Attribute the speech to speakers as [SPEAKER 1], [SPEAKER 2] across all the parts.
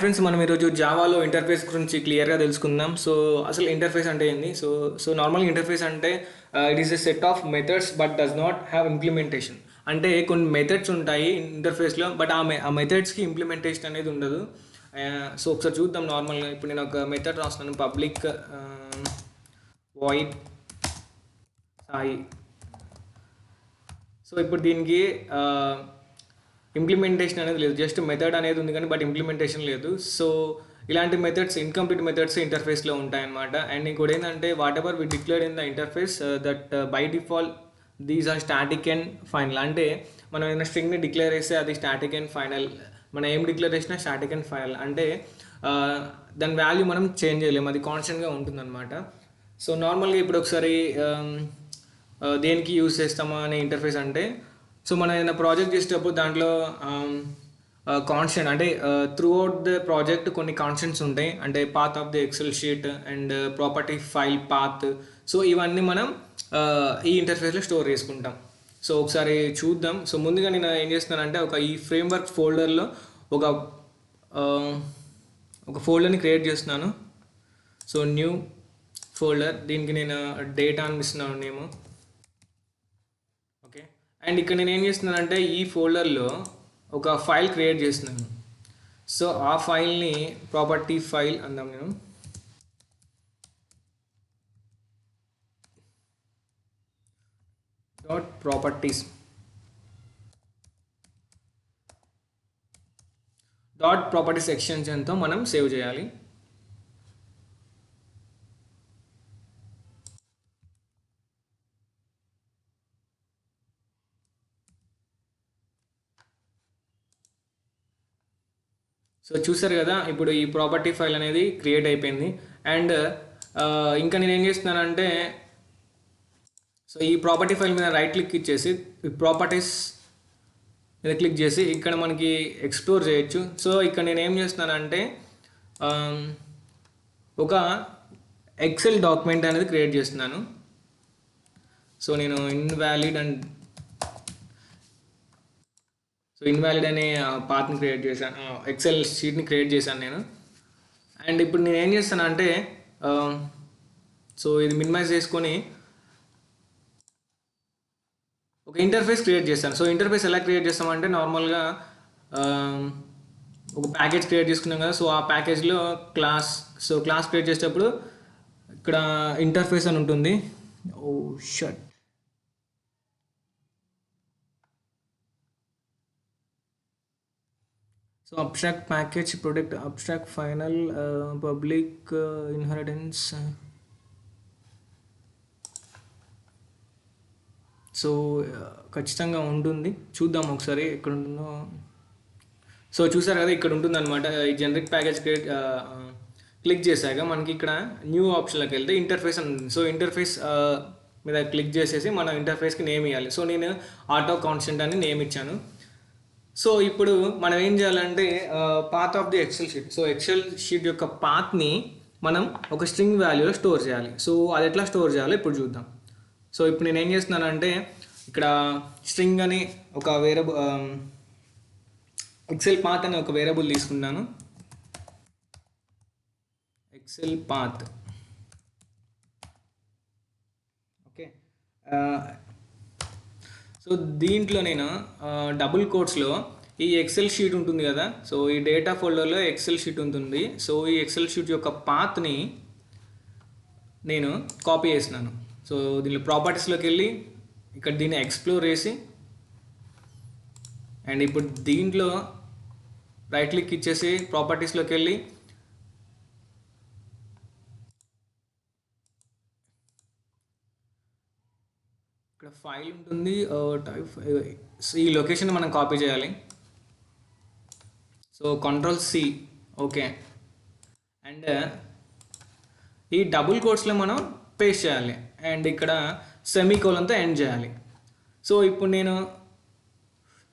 [SPEAKER 1] Friends మనం ఈరోజు జావాలో interface గురించి క్లియర్గా తెలుసుకుందాం. సో అసలు ఇంటర్ఫేస్ అంటే ఏంది? సో నార్మల్గా ఇంటర్ఫేస్ అంటే it is a set of methods but does not have implementation. అంటే కొన్ని మెథడ్స్ ఉంటాయి ఇంటర్ఫేస్లో, బట్ ఆ మెథడ్స్కి ఇంప్లిమెంటేషన్ అనేది ఉండదు. సో ఒకసారి చూద్దాం. నార్మల్గా ఇప్పుడు నేను ఒక మెథడ్ రాస్తున్నాను, పబ్లిక్ వాయిడ్ సాయి. సో ఇప్పుడు దీనికి ఇంప్లిమెంటేషన్ అనేది లేదు, జస్ట్ మెథడ్ అనేది ఉంది కానీ బట్ ఇంప్లిమెంటేషన్ లేదు. సో ఇలాంటి మెథడ్స్ ఇన్కంప్లీట్ మెథడ్స్ ఇంటర్ఫేస్లో ఉంటాయన్నమాట. అండ్ ఇంకోటి ఏంటంటే whatever we declare in the interface that by default these are static and final. అంటే మనం ఏదైనా స్ట్రింగ్ని డిక్లేర్ చేస్తే అది స్టాటిక్ అండ్ ఫైనల్. మనం ఏం డిక్లేర్ చేసినా స్టాటిక్ అండ్ ఫైనల్ అంటే దాని వాల్యూ మనం చేంజ్ చేయలేము, అది కాన్స్టెంట్గా ఉంటుందన్నమాట. సో నార్మల్గా ఇప్పుడు ఒకసారి దేనికి యూజ్ చేస్తామా అనే ఇంటర్ఫేస్ అంటే, సో మనం ఏదైనా ప్రాజెక్ట్ చేసేటప్పుడు దాంట్లో కాన్స్టెంట్ అంటే త్రూ అవుట్ ద ప్రాజెక్ట్ కొన్ని కాన్స్టెంట్స్ ఉంటాయి. అంటే path of the Excel sheet and property file path. So ఇవన్నీ మనం ఈ ఇంటర్ఫేస్లో స్టోర్ చేసుకుంటాం. సో ఒకసారి చూద్దాం. సో ముందుగా నేను ఏం చేస్తున్నానంటే ఈ ఫ్రేమ్వర్క్ ఫోల్డర్లో ఒక ఫోల్డర్ని క్రియేట్ చేస్తున్నాను. సో న్యూ ఫోల్డర్, దీనికి నేను డేటా అనిపిస్తున్నాను నేము. ఓకే, అండ్ ఇక్కడ నేను ఏం చేస్తున్నానంటే ఈ ఫోల్డర్లో ఒక ఫైల్ క్రియేట్ చేస్తున్నాను. సో ఆ ఫైల్ని ప్రాపర్టీ ఫైల్ అందాం నేను. ప్రాపర్టీస్ ఎక్స్టెన్షన్తో మనం సేవ్ చేయాలి. సో చూసారు కదా, ఇప్పుడు ఈ ప్రాపర్టీ ఫైల్ అనేది క్రియేట్ అయిపోయింది. అండ్ ఇంకా నేను ఏం చేస్తున్నానంటే, సో ఈ ప్రాపర్టీ ఫైల్ మీద రైట్ క్లిక్ ఇచ్చేసి ప్రాపర్టీస్ మీద క్లిక్ చేసి ఇక్కడ మనకి ఎక్స్ప్లోర్ చేయొచ్చు. సో ఇక్కడ నేను ఏం చేస్తున్నానంటే ఒక ఎక్సెల్ డాక్యుమెంట్ అనేది క్రియేట్ చేస్తున్నాను. సో నేను ఇన్వాలిడ్ అనే పాత్ని క్రియేట్ చేశాను, ఎక్సెల్ షీట్ని క్రియేట్ చేశాను నేను. అండ్ ఇప్పుడు నేను ఏం చేస్తానంటే సో ఇది మినిమైజ్ చేసుకొని ఒక ఇంటర్ఫేస్ క్రియేట్ చేస్తాను. సో ఇంటర్ఫేస్ ఎలా క్రియేట్ చేస్తామంటే, నార్మల్గా ఒక ప్యాకేజ్ క్రియేట్ చేసుకున్నాం కదా. సో ఆ ప్యాకేజ్లో క్లాస్ క్రియేట్ చేసేటప్పుడు ఇక్కడ ఇంటర్ఫేస్ అని ఉంటుంది. Oh shit. So abstract package product abstract final public inheritance. So ఖచ్చితంగా ఉంటుంది, చూద్దాం ఒకసారి ఎక్కడ ఉంటుందో. సో చూసారు కదా, ఇక్కడ ఉంటుంది అనమాట. ఈ జనరిక్ ప్యాకేజ్ క్లిక్ చేశాక మనకి ఇక్కడ న్యూ ఆప్షన్లోకి వెళ్తే ఇంటర్ఫేస్ అని ఉంటుంది. సో ఇంటర్ఫేస్ మీద క్లిక్ చేసేసి మనం ఇంటర్ఫేస్కి నేమ్ ఇవ్వాలి. సో నేను ఆటో కాన్స్టెంట్ అని నేమ్ ఇచ్చాను. సో ఇప్పుడు మనం ఏం చేయాలంటే path of the Excel sheet. So Excel sheet యొక్క పాత్ని మనం ఒక స్ట్రింగ్ వాల్యూలో స్టోర్ చేయాలి. సో అది ఎట్లా స్టోర్ చేయాలో ఇప్పుడు చూద్దాం. సో ఇప్పుడు నేను ఏం చేస్తున్నానంటే ఇక్కడ స్ట్రింగ్ అని ఒక వేరియబుల్, ఎక్సెల్ పాత్ అని ఒక వేరియబుల్ తీసుకున్నాను. XL path. ఓకే, సో దీంట్లో నేను డబుల్ కోట్స్లో ఈ ఎక్సెల్ షీట్ ఉంటుంది కదా. సో ఈ డేటా ఫోల్డర్లో ఎక్సెల్ షీట్ ఉంటుంది. సో ఈ ఎక్సెల్ షీట్ యొక్క పాత్ని నేను కాపీ చేసినాను. సో దీనిలో ప్రాపర్టీస్లోకి వెళ్ళి ఇక్కడ దీన్ని ఎక్స్ప్లోర్ చేసి, అండ్ ఇప్పుడు దీంట్లో రైట్ క్లిక్ ఇచ్చేసి ప్రాపర్టీస్లోకి వెళ్ళి ఇక్కడ ఫైల్ ఉంటుంది, ఈ లొకేషన్ మనం కాపీ చేయాలి. So Ctrl+C. ఓకే, అండ్ ఈ డబుల్ కోట్స్లో మనం పేస్ట్ చేయాలి అండ్ ఇక్కడ సెమీకోలన్తో ఎండ్ చేయాలి. సో ఇప్పుడు నేను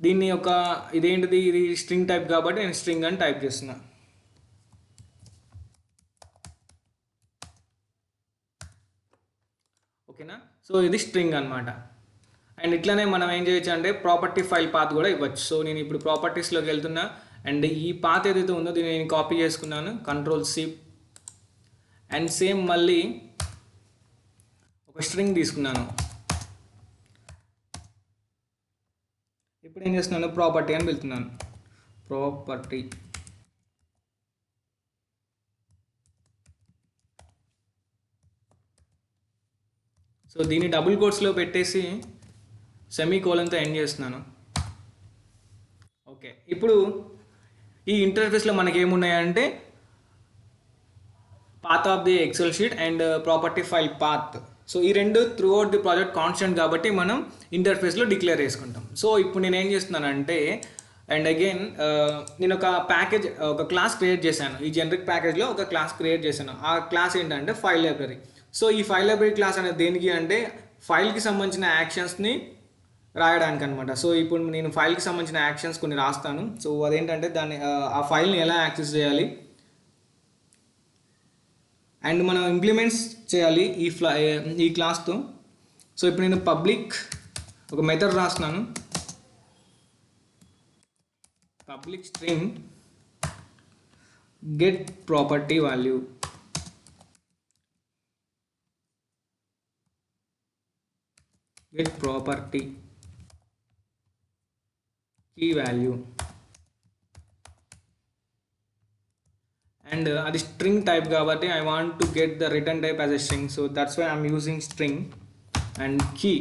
[SPEAKER 1] దీన్ని ఇదేంటిది, ఇది స్ట్రింగ్ టైప్ కాబట్టి నేను స్ట్రింగ్ అని టైప్ చేస్తున్నా. ఓకేనా, సో ఇది స్ట్రింగ్ అనమాట. అండ్ ఇట్లానే మనం ఏం చేయొచ్చు అంటే ప్రాపర్టీ ఫైల్ పాత్ కూడా ఇవ్వచ్చు. సో నేను ఇప్పుడు ప్రాపర్టీస్లోకి వెళ్తున్నా అండ్ ఈ పాత్ ఏదైతే ఉందో దీన్ని నేను కాపీ చేసుకున్నాను, Ctrl+C, అండ్ సేమ్ మళ్ళీ ఒక స్ట్రింగ్ తీసుకున్నాను. ఇప్పుడు ఏం చేస్తున్నాను, ప్రాపర్టీ అని వెళ్తున్నాను, ప్రాపర్టీ. సో దీన్ని డబుల్ కోట్స్లో పెట్టేసి సెమీకోలన్తో ఎండ్ చేస్తున్నాను. ఓకే, ఇప్పుడు ఈ ఇంటర్ఫేస్లో మనకి ఏమున్నాయంటే path of the Excel sheet and property file path. So ఈ రెండు throughout the project constant కాబట్టి మనం ఇంటర్ఫేస్లో డిక్లేర్ చేసుకుంటాం. సో ఇప్పుడు నేను ఏం చేస్తున్నానంటే, అండ్ అగైన్ నేను ఒక ప్యాకేజ్, ఒక క్లాస్ క్రియేట్ చేశాను. ఈ జనరిక్ ప్యాకేజ్లో ఒక క్లాస్ క్రియేట్ చేశాను. ఆ క్లాస్ ఏంటంటే ఫైల్ లైబ్రరీ. సో ఈ ఫైల్ లైబ్రరీ క్లాస్ అనేది దేనికి అంటే ఫైల్కి సంబంధించిన యాక్షన్స్ని రాయడానికి అనమాట. సో ఇప్పుడు నేను ఫైల్కి సంబంధించిన యాక్షన్స్ కొన్ని రాస్తాను. సో అదేంటంటే దాన్ని ఆ ఫైల్ని ఎలా యాక్సెస్ చేయాలి అండ్ మనం ఇంప్లిమెంట్స్ చేయాలి ఈ క్లాస్తో. సో ఇప్పుడు నేను పబ్లిక్ ఒక మెథడ్ రాస్తున్నాను, public string get property value. Get property key value, and అది స్ట్రింగ్ టైప్ కాబట్టి I want to get the return type as a string, so that's why I'm using string and key.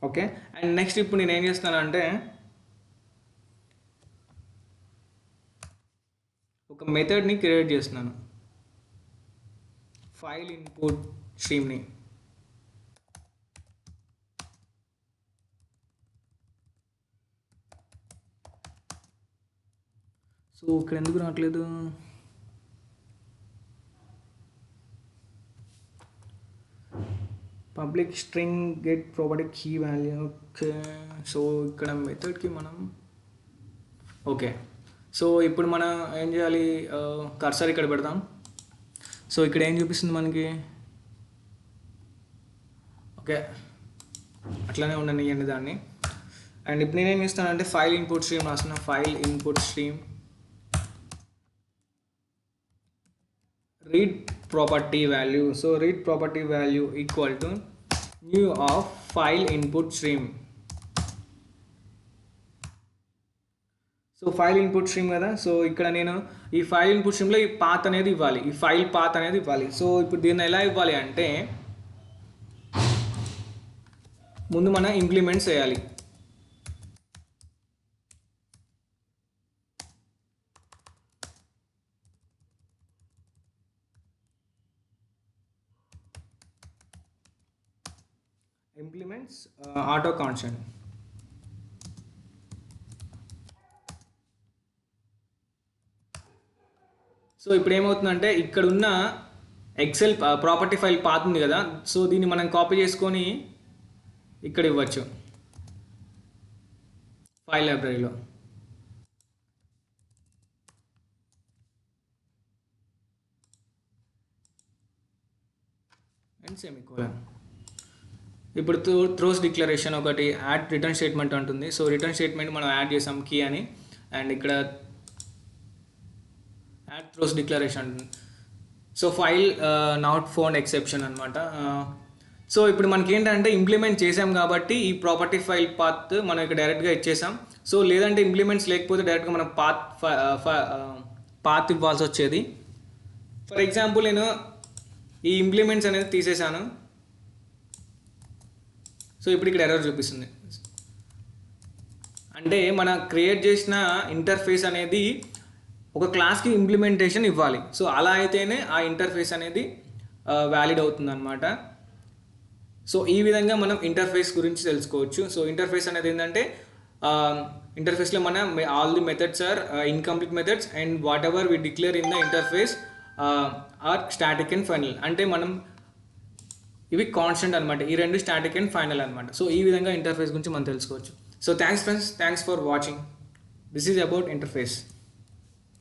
[SPEAKER 1] Okay, and next ఇప్పుడు నేను ఏం చేస్తానంటే ఒక మెథడ్ని create చేస్తున్నాను, file input స్ట్రీమ్ని. సో ఇక్కడ ఎందుకు రావట్లేదు, public string get property key value. Okay, so ఇక్కడ మెథడ్కి మనం ఓకే. సో ఇప్పుడు మనం ఏం చేయాలి, కర్సర్ ఇక్కడ పెడదాం. సో ఇక్కడ ఏం చూపిస్తుంది మనకి, ఓకే అట్లానే ఉండనియండి దాన్ని. అండ్ ఇప్పుడు నేనేం చేస్తానంటే ఫైల్ ఇన్పుట్ స్ట్రీమ్ రాస్తున్నా, file input stream read property value. So read property value equal to new of file input stream. So file input stream కదా, సో ఇక్కడ నేను ఈ ఫైల్ ఇన్పుట్ స్ట్రీమ్లో ఈ పాత్ అనేది ఇవ్వాలి, ఈ ఫైల్ పాత్ అనేది ఇవ్వాలి. సో ఇప్పుడు దీన్ని ఎలా ఇవ్వాలి అంటే ముందు మనం ఇంప్లిమెంట్స్ చేయాలి. Implements auto constant. సో ఇప్పుడు ఏమవుతుందంటే ఇక్కడ ఉన్న ఎక్సెల్ ప్రాపర్టీ ఫైల్ పాత్ ఉంది కదా, సో దీన్ని మనం కాపీ చేసుకొని ఇక్కడ ఇవ్వచ్చు ఫైల్ లైబ్రరీలో. And semicolon. ఇప్పుడు త్రోస్ డిక్లరేషన్ ఒకటి యాడ్ రిటర్న్ స్టేట్మెంట్ ఉంటుంది. సో రిటర్న్ స్టేట్మెంట్ మనం యాడ్ చేసాం కీ అని, అండ్ ఇక్కడ add throws declaration. So file not found exception అనమాట. సో ఇప్పుడు మనకి ఏంటంటే ఇంప్లిమెంట్ చేసాం కాబట్టి ఈ ప్రాపర్టీ ఫైల్ పాత్ మనం ఇక్కడ డైరెక్ట్గా ఇచ్చేసాం. సో లేదంటే ఇంప్లిమెంట్స్ లేకపోతే డైరెక్ట్గా మనం పాత్ ఇవ్వాల్సి వచ్చేది. ఫర్ ఎగ్జాంపుల్ నేను ఈ ఇంప్లిమెంట్స్ అనేది తీసేసాను. సో ఇప్పుడు ఇక్కడ ఎర్రర్ చూపిస్తుంది, అంటే మనం క్రియేట్ చేసిన ఇంటర్ఫేస్ అనేది ఒక క్లాస్కి ఇంప్లిమెంటేషన్ ఇవ్వాలి. సో అలా అయితేనే ఆ ఇంటర్ఫేస్ అనేది వ్యాలిడ్ అవుతుంది అనమాట. సో ఈ విధంగా మనం ఇంటర్ఫేస్ గురించి తెలుసుకోవచ్చు. సో ఇంటర్ఫేస్ అనేది ఏంటంటే ఇంటర్ఫేస్లో మన all the methods are incomplete methods and whatever we declare in the interface are static and final. అంటే మనం ఇవి కాన్స్టెంట్ అనమాట, ఈ రెండు స్టాటిక్ అండ్ ఫైనల్ అనమాట. సో ఈ విధంగా ఇంటర్ఫేస్ గురించి మనం తెలుసుకోవచ్చు. So thanks friends, thanks for watching. This is about interface.